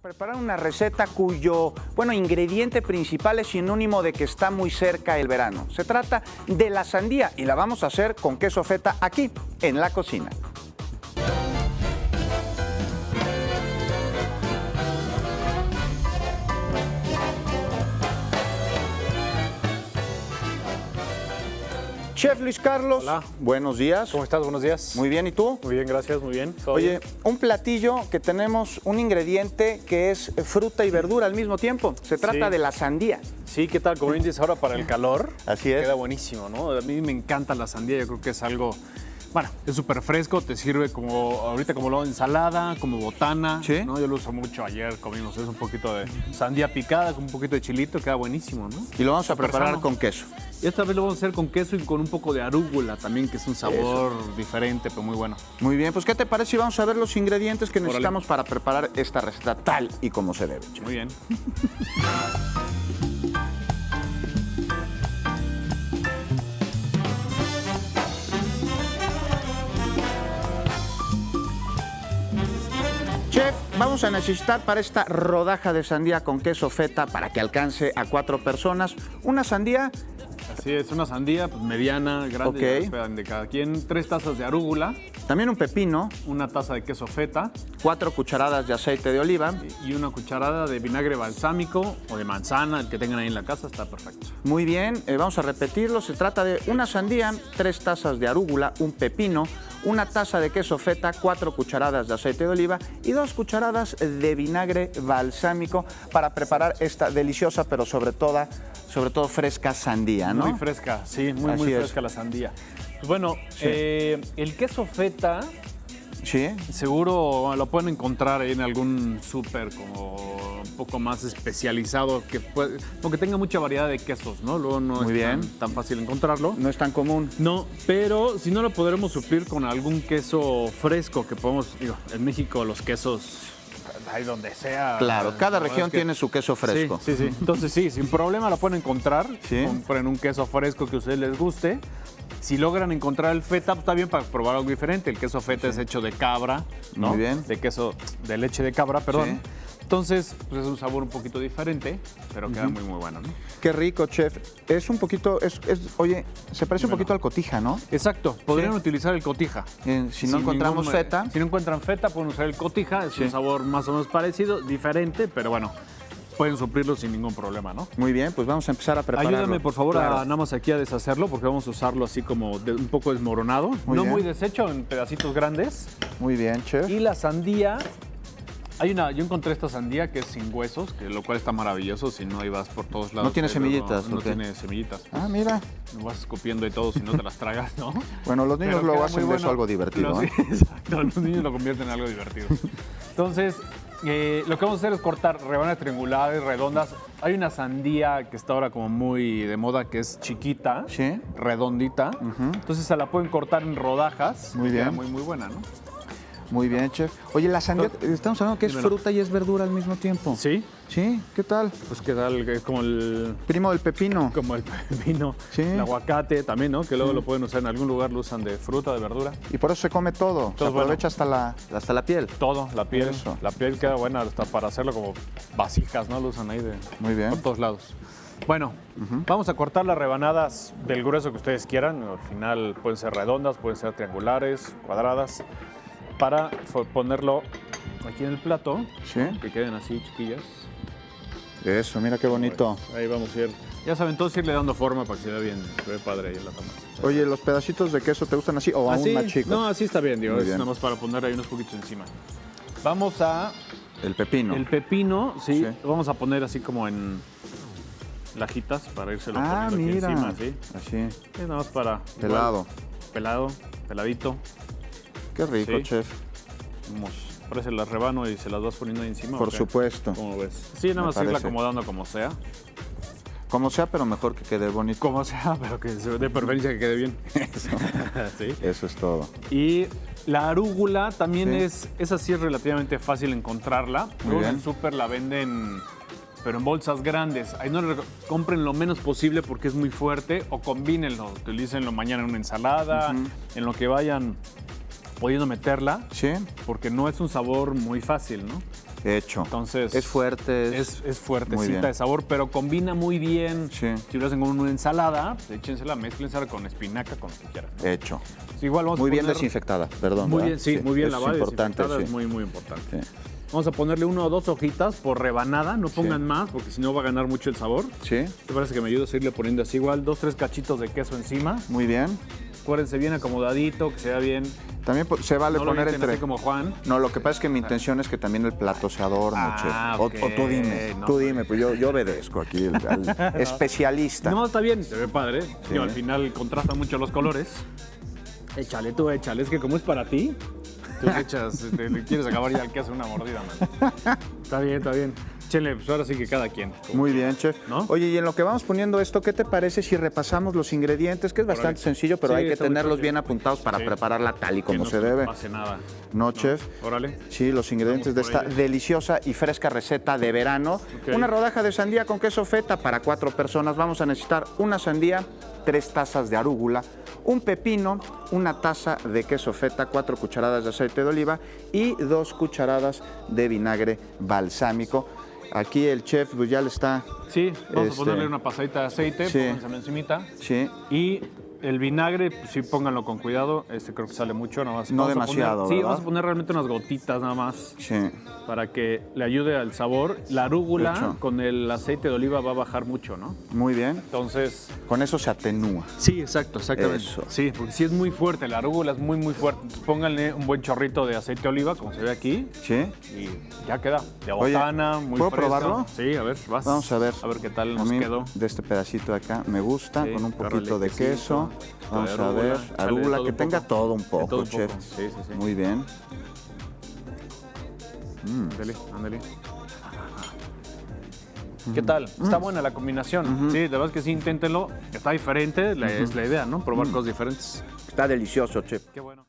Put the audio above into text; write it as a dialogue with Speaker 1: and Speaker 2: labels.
Speaker 1: Preparar una receta cuyo, ingrediente principal es sinónimo de que está muy cerca el verano. Se trata de la sandía y la vamos a hacer con queso feta aquí, en la cocina. Chef Luis Carlos,
Speaker 2: hola.
Speaker 1: Buenos días.
Speaker 2: ¿Cómo estás? Buenos días.
Speaker 1: Muy bien, ¿y tú?
Speaker 2: Muy bien, gracias, muy bien.
Speaker 1: Oye, un platillo que tenemos un ingrediente que es fruta y verdura al mismo tiempo. Se trata de la sandía.
Speaker 2: Sí, ¿qué tal? Como bien dices ahora para el calor.
Speaker 1: Así es.
Speaker 2: Queda buenísimo, ¿no? A mí me encanta la sandía, yo creo que es algo... Bueno, es súper fresco, te sirve como ahorita como lo ensalada, como botana,
Speaker 1: ¿sí?
Speaker 2: ¿no? Yo lo uso mucho, ayer comimos eso, un poquito de sandía picada con un poquito de chilito, queda buenísimo, ¿no?
Speaker 1: Y lo vamos a preparar con queso.
Speaker 2: Y esta vez lo vamos a hacer con queso y con un poco de arúgula también, que es un sabor diferente, pero muy bueno.
Speaker 1: Muy bien, pues ¿qué te parece si vamos a ver los ingredientes que necesitamos para preparar esta receta tal y como se debe?
Speaker 2: Muy bien.
Speaker 1: Chef, vamos a necesitar para esta rodaja de sandía con queso feta para que alcance a 4 personas, una sandía.
Speaker 2: Así es, una sandía pues, mediana, grande, de cada quien, 3 tazas de arúgula.
Speaker 1: También un pepino.
Speaker 2: Una taza de queso feta.
Speaker 1: 4 cucharadas de aceite de oliva.
Speaker 2: Y una cucharada de vinagre balsámico o de manzana, el que tengan ahí en la casa, está perfecto.
Speaker 1: Muy bien, vamos a repetirlo. Se trata de una sandía, 3 tazas de arúgula, un pepino, una taza de queso feta, 4 cucharadas de aceite de oliva y 2 cucharadas de vinagre balsámico para preparar esta deliciosa, pero sobre todo fresca sandía, ¿no?
Speaker 2: Muy fresca, sí, muy fresca la sandía. Pues bueno,
Speaker 1: sí.
Speaker 2: El queso feta,
Speaker 1: sí,
Speaker 2: seguro lo pueden encontrar ahí en algún súper como un poco más especializado, porque tenga mucha variedad de quesos, ¿no? Luego no es tan fácil encontrarlo.
Speaker 1: No es tan común.
Speaker 2: No, pero si no lo podremos suplir con algún queso fresco que podemos, en México los quesos... ahí donde sea.
Speaker 1: Claro, cada región tiene su queso fresco.
Speaker 2: Sí. Entonces sí, sin problema lo pueden encontrar.
Speaker 1: Sí.
Speaker 2: Compren un queso fresco que a ustedes les guste. Si logran encontrar el feta, pues está bien para probar algo diferente. El queso feta es hecho de cabra, ¿no?
Speaker 1: Muy bien.
Speaker 2: De leche de cabra, perdón.
Speaker 1: Sí.
Speaker 2: Entonces, pues es un sabor un poquito diferente, pero queda muy bueno, ¿no?
Speaker 1: Qué rico, chef. Es un poquito, oye, se parece un poquito al cotija, ¿no?
Speaker 2: Exacto, podrían utilizar el cotija.
Speaker 1: Si no encontramos feta.
Speaker 2: Si no encuentran feta, pueden usar el cotija. Es un sabor más o menos parecido, diferente, pero bueno, pueden suplirlo sin ningún problema, ¿no?
Speaker 1: Muy bien, pues vamos a empezar a prepararlo.
Speaker 2: Ayúdame, por favor, nada más aquí a deshacerlo, porque vamos a usarlo así como un poco desmoronado. Muy deshecho, en pedacitos grandes.
Speaker 1: Muy bien, chef.
Speaker 2: Y la sandía... yo encontré esta sandía que es sin huesos, lo cual está maravilloso, si no ahí vas por todos lados.
Speaker 1: No tiene semillitas.
Speaker 2: No tiene semillitas. Pues,
Speaker 1: mira.
Speaker 2: No vas escupiendo y todo si no te las tragas, ¿no?
Speaker 1: Bueno, los niños luego hacen de eso algo divertido, ¿eh?
Speaker 2: Exacto, los niños lo convierten en algo divertido. Entonces, lo que vamos a hacer es cortar rebanadas triangulares, redondas. Hay una sandía que está ahora como muy de moda, que es chiquita, redondita. Entonces se la pueden cortar en rodajas.
Speaker 1: Muy bien.
Speaker 2: Muy buena, ¿no?
Speaker 1: Muy bien, chef. Oye, la sandía, estamos hablando que es fruta y es verdura al mismo tiempo.
Speaker 2: Sí.
Speaker 1: ¿Sí? ¿Qué tal?
Speaker 2: Pues qué tal, es como el...
Speaker 1: primo del pepino.
Speaker 2: Como el pepino.
Speaker 1: Sí.
Speaker 2: El aguacate también, ¿no? Que luego lo pueden usar en algún lugar, lo usan de fruta, de verdura.
Speaker 1: Y por eso se come todo. Se aprovecha hasta la piel.
Speaker 2: Todo, la piel.
Speaker 1: Eso.
Speaker 2: La piel queda buena hasta para hacerlo como vasijas, ¿no? Lo usan ahí
Speaker 1: Muy bien.
Speaker 2: por todos lados. Bueno, vamos a cortar las rebanadas del grueso que ustedes quieran. Al final pueden ser redondas, pueden ser triangulares, cuadradas. Para ponerlo aquí en el plato, que queden así chiquillas.
Speaker 1: Eso, mira qué bonito.
Speaker 2: Pues ahí vamos a ir. Ya saben, todos irle dando forma para que se vea bien. Se ve padre ahí en la toma.
Speaker 1: Oye, ¿los pedacitos de queso te gustan así o aún más chicos?
Speaker 2: No, así está bien, digo. Es nada más para poner ahí unos poquitos encima. Vamos a...
Speaker 1: El pepino.
Speaker 2: El pepino, sí. Lo vamos a poner así como en lajitas para írselo poniendo aquí encima, ¿sí?
Speaker 1: Así.
Speaker 2: Es nada más para...
Speaker 1: Pelado.
Speaker 2: Peladito.
Speaker 1: Qué rico, chef.
Speaker 2: Parece las rebano y se las vas poniendo ahí encima.
Speaker 1: Por supuesto.
Speaker 2: ¿Cómo ves? Sí, nada más irla acomodando como sea.
Speaker 1: Como sea, pero mejor que quede bonito.
Speaker 2: Como sea, pero que de preferencia que quede bien.
Speaker 1: Eso.
Speaker 2: ¿Sí?
Speaker 1: Eso es todo.
Speaker 2: Y la arúgula también esa sí es relativamente fácil encontrarla. Luego en el súper la venden, pero en bolsas grandes. Ahí no compren lo menos posible porque es muy fuerte, o combínenlo, utilícenlo mañana en una ensalada, en lo que vayan pudiendo meterla, porque no es un sabor muy fácil, ¿no?
Speaker 1: Hecho.
Speaker 2: Entonces,
Speaker 1: es fuerte.
Speaker 2: Es
Speaker 1: Muy
Speaker 2: fuertecita
Speaker 1: bien.
Speaker 2: de sabor, pero combina muy bien.
Speaker 1: Sí.
Speaker 2: Si lo hacen con una ensalada, échensela, mezclensela con espinaca, con lo que quieran.
Speaker 1: Hecho.
Speaker 2: Igual vamos
Speaker 1: Muy
Speaker 2: a
Speaker 1: bien
Speaker 2: poner,
Speaker 1: desinfectada, perdón.
Speaker 2: Muy
Speaker 1: ¿verdad?
Speaker 2: bien, sí, muy bien
Speaker 1: eso
Speaker 2: lavada
Speaker 1: es
Speaker 2: y
Speaker 1: importante,
Speaker 2: desinfectada,
Speaker 1: sí.
Speaker 2: es muy, muy importante.
Speaker 1: Sí.
Speaker 2: Vamos a ponerle 1 o 2 hojitas por rebanada, no pongan más porque si no va a ganar mucho el sabor.
Speaker 1: Sí,
Speaker 2: ¿Te parece que me ayudas a irle poniendo así igual? 2, 3 cachitos de queso encima.
Speaker 1: muy bien.
Speaker 2: Acuérdense bien acomodadito, que se vea bien.
Speaker 1: También se vale
Speaker 2: No lo
Speaker 1: poner
Speaker 2: avienten
Speaker 1: entre...
Speaker 2: así como Juan.
Speaker 1: No, lo que pasa es que mi intención es que también el plato se adorne, chef.
Speaker 2: Ok.
Speaker 1: O tú dime,
Speaker 2: No,
Speaker 1: tú dime, pues yo obedezco aquí al especialista.
Speaker 2: No, está bien, se ve padre. Digo, al final contrastan mucho los colores. Échale, tú échale. Es que como es para ti, tú le echas, le quieres acabar ya el queso una mordida, man. Está bien, está bien. Échale, pues ahora sí que cada quien.
Speaker 1: Muy bien, chef.
Speaker 2: ¿No?
Speaker 1: Oye, y en lo que vamos poniendo esto, ¿qué te parece si repasamos los ingredientes? Que es bastante sencillo, pero
Speaker 2: Sí,
Speaker 1: hay que
Speaker 2: está muy
Speaker 1: tenerlos
Speaker 2: fácil.
Speaker 1: bien apuntados para
Speaker 2: Sí.
Speaker 1: prepararla tal y
Speaker 2: Que
Speaker 1: como
Speaker 2: no
Speaker 1: se debe.
Speaker 2: No pase nada.
Speaker 1: ¿No, chef?
Speaker 2: Órale.
Speaker 1: Sí, los ingredientes de
Speaker 2: Vamos por
Speaker 1: esta
Speaker 2: ellos.
Speaker 1: deliciosa y fresca receta de verano.
Speaker 2: Ok.
Speaker 1: Una rodaja de sandía con queso feta para 4 personas. Vamos a necesitar una sandía, 3 tazas de arúgula, un pepino, una taza de queso feta, 4 cucharadas de aceite de oliva y 2 cucharadas de vinagre balsámico. Aquí el chef pues, ya le está...
Speaker 2: Sí, vamos
Speaker 1: Este,
Speaker 2: a ponerle una pasadita de aceite,
Speaker 1: sí.
Speaker 2: pónganselo encimita.
Speaker 1: Sí,
Speaker 2: Y el vinagre, pues sí, pónganlo con cuidado. Este creo que sale mucho, nada más.
Speaker 1: No
Speaker 2: Vamos a
Speaker 1: demasiado,
Speaker 2: poner, sí,
Speaker 1: ¿verdad?
Speaker 2: vamos a poner realmente unas gotitas nada más
Speaker 1: sí.
Speaker 2: para que le ayude al sabor. La arúgula
Speaker 1: Hecho.
Speaker 2: con el aceite de oliva va a bajar mucho, ¿no?
Speaker 1: Muy bien.
Speaker 2: Entonces,
Speaker 1: Con eso se atenúa.
Speaker 2: sí, exacto, exactamente.
Speaker 1: Eso.
Speaker 2: Sí, porque sí es muy fuerte, la arúgula es muy, muy fuerte. Entonces pónganle un buen chorrito de aceite de oliva, como se ve aquí,
Speaker 1: ¿Sí?
Speaker 2: y ya queda. De
Speaker 1: Oye,
Speaker 2: botana, muy
Speaker 1: ¿puedo
Speaker 2: fresca.
Speaker 1: probarlo?
Speaker 2: Sí, a ver, vas.
Speaker 1: Vamos a ver.
Speaker 2: A ver qué tal
Speaker 1: A
Speaker 2: nos
Speaker 1: mí,
Speaker 2: quedó.
Speaker 1: de este pedacito de acá me gusta,
Speaker 2: Sí,
Speaker 1: con un
Speaker 2: agárrale
Speaker 1: poquito de
Speaker 2: quesito,
Speaker 1: queso.
Speaker 2: un poquito
Speaker 1: Vamos
Speaker 2: de
Speaker 1: a ver,
Speaker 2: arúgula, échale de
Speaker 1: arúgula,
Speaker 2: todo
Speaker 1: que
Speaker 2: un
Speaker 1: tenga
Speaker 2: poco.
Speaker 1: todo un
Speaker 2: De
Speaker 1: poco,
Speaker 2: todo un
Speaker 1: chef.
Speaker 2: poco. Sí, sí, sí.
Speaker 1: Muy bien.
Speaker 2: Ándale, ándale. ¿Qué tal? Está buena la combinación. Sí, la verdad es que sí, inténtenlo. Está diferente, es la idea, ¿no? Probar cosas diferentes.
Speaker 1: Está delicioso, chef.
Speaker 2: Qué bueno.